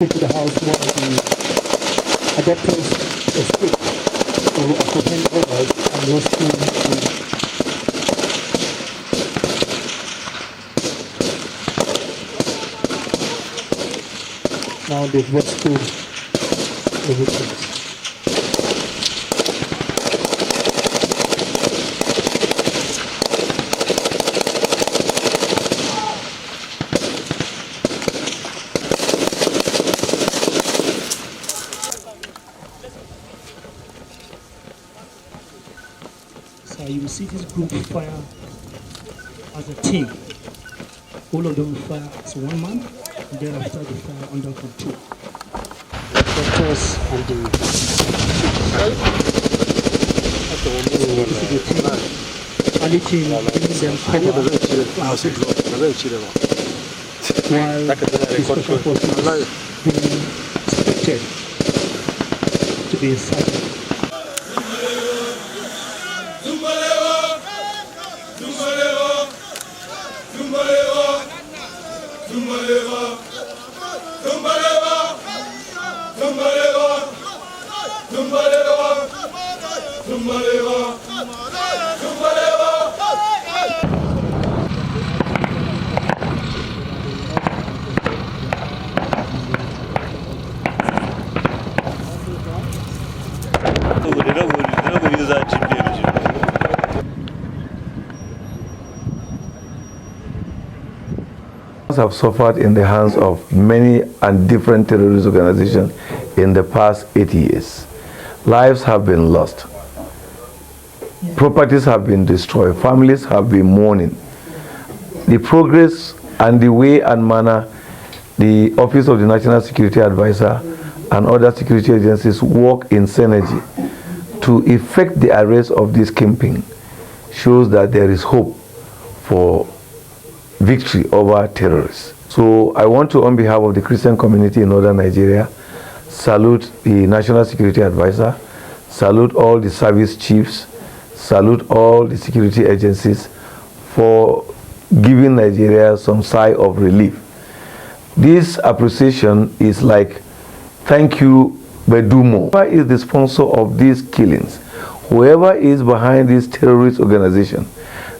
into the house while the adopters escaped to apprehend others and rescue the. Now they've rescued the victims. You will see this group fire as a team. All of them will fire as one man, and thereafter they fire under control. The doctors and the Ali team giving them cover while the special forces being expected to be inside. Have suffered in the hands of many and different terrorist organizations in the past 8 years. Lives have been lost. Properties have been destroyed. Families have been mourning. The progress and the way and manner the Office of the National Security Advisor and other security agencies work in synergy to effect the arrest of this kingpin shows that there is hope for victory over terrorists. So I want to, on behalf of the Christian community in northern Nigeria, salute the National Security Advisor, salute all the service chiefs, salute all the security agencies for giving Nigeria some sigh of relief. This appreciation is like, thank you, but do more. Whoever is the sponsor of these killings, whoever is behind this terrorist organization,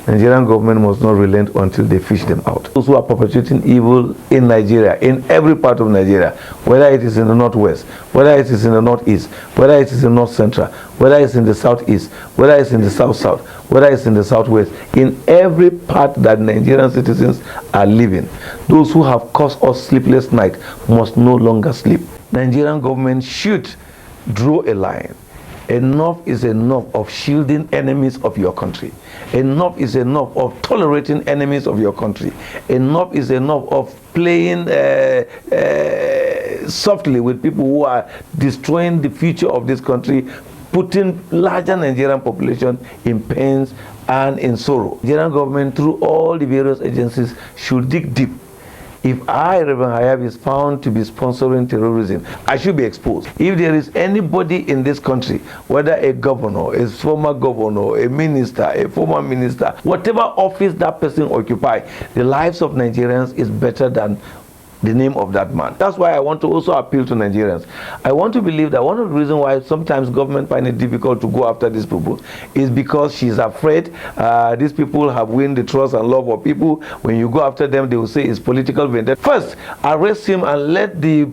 Nigerian government must not relent until they fish them out. Those who are perpetrating evil in Nigeria, in every part of Nigeria, whether it is in the northwest, whether it is in the northeast, whether it is in north central, whether it's in the southeast, whether it's in the south, whether it's in the southwest, in every part that Nigerian citizens are living, those who have caused us sleepless night must no longer sleep. Nigerian government should draw a line. Enough is enough of shielding enemies of your country. Enough is enough of tolerating enemies of your country. Enough is enough of playing softly with people who are destroying the future of this country, putting larger Nigerian population in pains and in sorrow. Nigerian government, through all the various agencies, should dig deep. If I, Reverend Hayab, is found to be sponsoring terrorism, I should be exposed. If there is anybody in this country, whether a governor, a former governor, a minister, a former minister, whatever office that person occupies, the lives of Nigerians is better than the name of that man. That's why I want to also appeal to Nigerians. I want to believe that one of the reasons why sometimes government find it difficult to go after these people is because she's afraid these people have won the trust and love of people. When you go after them, they will say it's political vendetta. First, arrest him and let the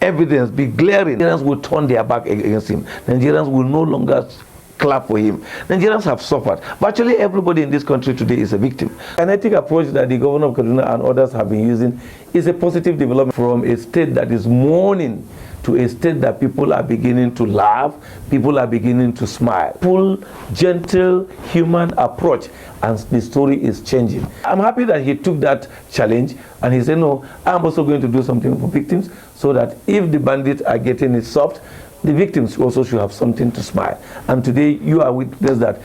evidence be glaring. Nigerians will turn their back against him. Nigerians will no longer clap for him. Nigerians have suffered. Virtually everybody in this country today is a victim. The kinetic approach that the governor of Kaduna and others have been using is a positive development from a state that is mourning to a state that people are beginning to laugh, people are beginning to smile. Full, gentle, human approach, and the story is changing. I'm happy that he took that challenge and he said, no, I'm also going to do something for victims so that if the bandits are getting it soft, the victims also should have something to smile. And today you are witness that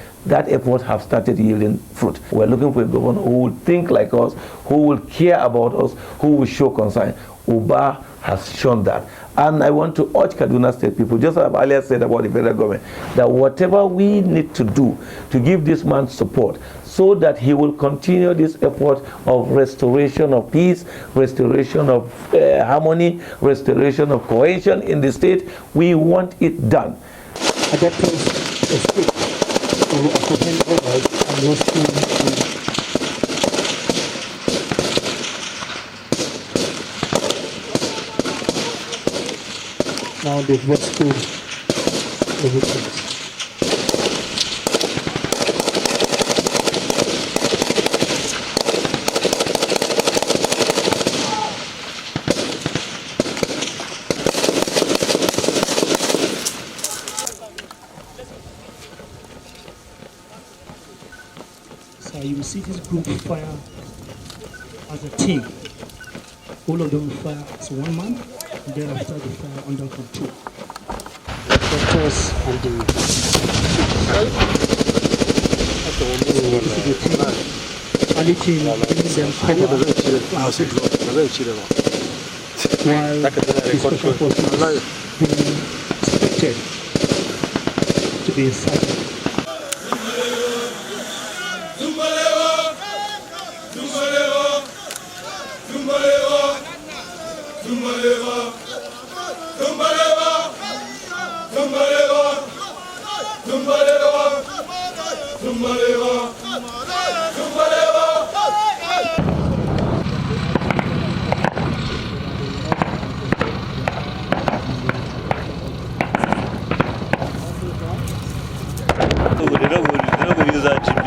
effort have started yielding fruit. We're looking for a governor who will think like us, who will care about us, who will show concern. Uba has shown that. And I want to urge Kaduna State people, just as I've earlier said about the federal government, that whatever we need to do to give this man support so that he will continue this effort of restoration of peace, restoration of harmony, restoration of cohesion in the state, we want it done. Adapters escape to apprehend others and rescue. Now they've rescued the victims. So you will see this group fire as a team. All of them will fire as one man, and thereafter they fire under control. Doctors and the only team giving them cover while the special forces being expected to be inside. They're not going to use that